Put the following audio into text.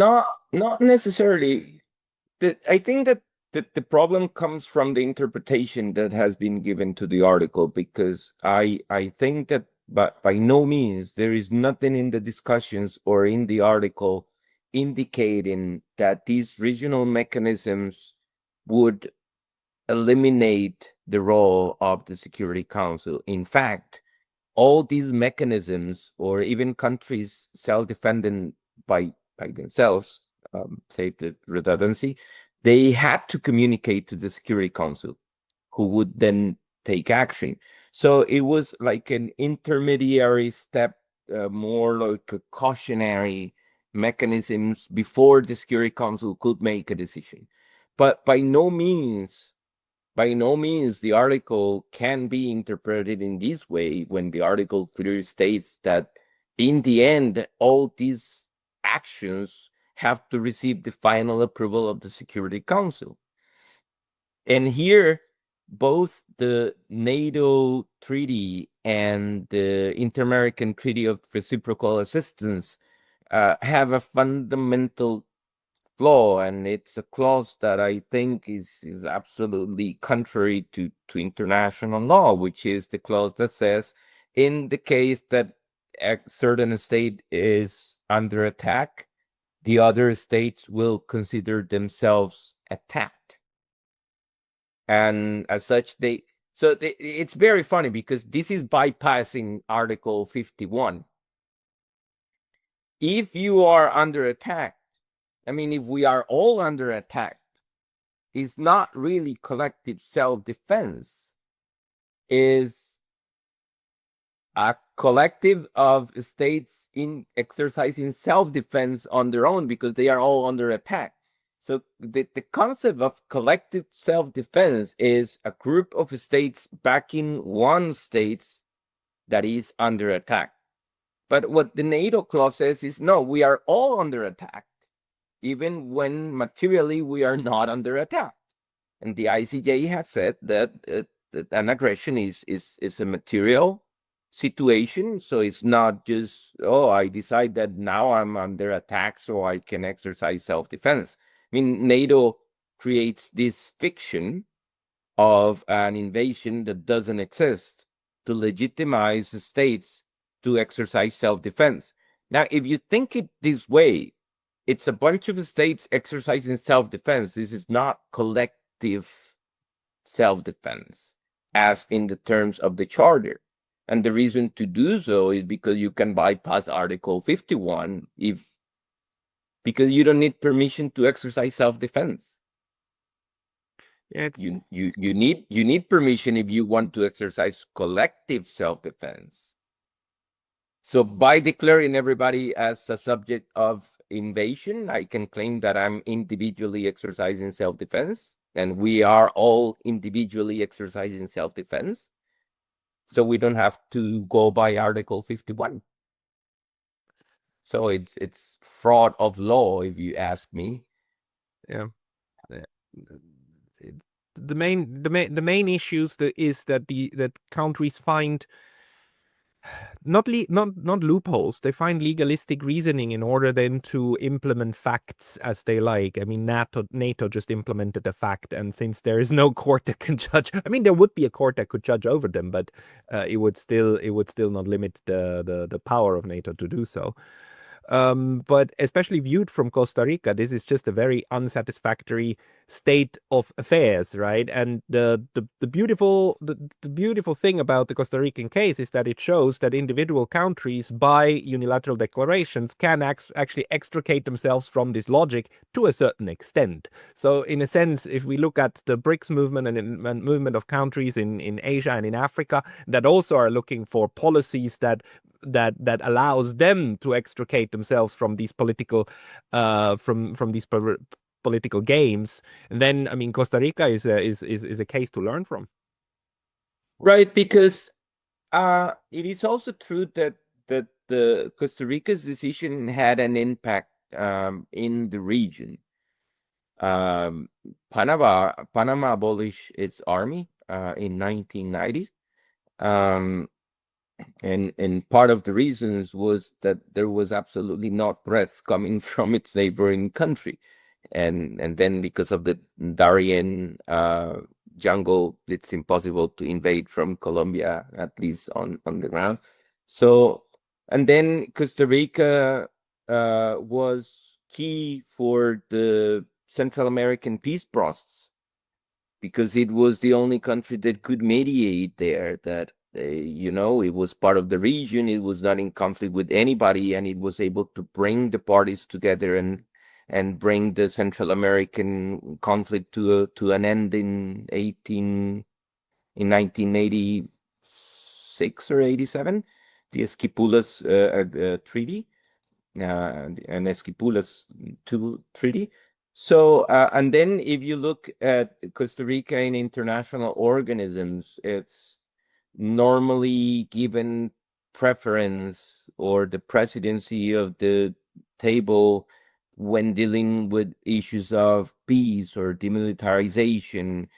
Not necessarily. I think that the problem comes from the interpretation that has been given to the article, because I think that by no means there is nothing in the discussions or in the article indicating that these regional mechanisms would eliminate the role of the Security Council. In fact, all these mechanisms, or even countries self-defending by themselves, save the redundancy, they had to communicate to the Security Council, who would then take action. So it was like an intermediary step, more like a cautionary mechanisms before the Security Council could make a decision. But by no means the article can be interpreted in this way, when the article clearly states that in the end, all these actions have to receive the final approval of the Security Council. And here, both the NATO treaty and the Inter-American Treaty of Reciprocal Assistance have a fundamental flaw, and it's a clause that I think is absolutely contrary to international law, which is the clause that says, in the case that a certain state is under attack, the other states will consider themselves attacked. And as such, it's very funny, because this is bypassing Article 51. If you are under attack, I mean, if we are all under attack, is not really collective self-defense, is a collective of states in exercising self-defense on their own, because they are all under attack. So the concept of collective self-defense is a group of states backing one state that is under attack. But what the NATO clause says is, no, we are all under attack, even when materially we are not under attack. And the ICJ has said that an aggression is a material situation. So it's not just, oh, I decide that now I'm under attack so I can exercise self-defense. I mean, NATO creates this fiction of an invasion that doesn't exist to legitimize the states to exercise self-defense. Now, if you think it this way, it's a bunch of states exercising self-defense. This is not collective self-defense, as in the terms of the charter. And the reason to do so is because you can bypass Article 51 because you don't need permission to exercise self-defense. Yeah, you need permission if you want to exercise collective self-defense. So by declaring everybody as a subject of invasion, I can claim that I'm individually exercising self-defense, and we are all individually exercising self-defense. So we don't have to go by Article 51. So it's fraud of law, if you ask me. yeah. Yeah. The main issues is that that countries find not loopholes. They find legalistic reasoning in order then to implement facts as they like. I mean, NATO just implemented a fact, and since there is no court that can judge, I mean, there would be a court that could judge over them, but it would still not limit the power of NATO to do so. But especially viewed from Costa Rica, this is just a very unsatisfactory state of affairs, right? And the beautiful thing about the Costa Rican case is that it shows that individual countries, by unilateral declarations, can actually extricate themselves from this logic to a certain extent. So, in a sense, if we look at the BRICS movement and movement of countries in Asia and in Africa that also are looking for policies that allows them to extricate themselves from these political political games, then I mean Costa Rica is a case to learn from. Right, because it is also true that the Costa Rica's decision had an impact in the region. Panama abolished its army in 1990. And part of the reasons was that there was absolutely not breath coming from its neighboring country, and then because of the Darien jungle, it's impossible to invade from Colombia, at least on the ground. So, and then Costa Rica was key for the Central American peace process, because it was the only country that could mediate there, that it was part of the region, it was not in conflict with anybody, and it was able to bring the parties together and bring the Central American conflict to an end in 1986 or 87, the Esquipulas treaty, an Esquipulas treaty. So, and then if you look at Costa Rica in international organisms, it's normally given preference or the presidency of the table when dealing with issues of peace or demilitarization.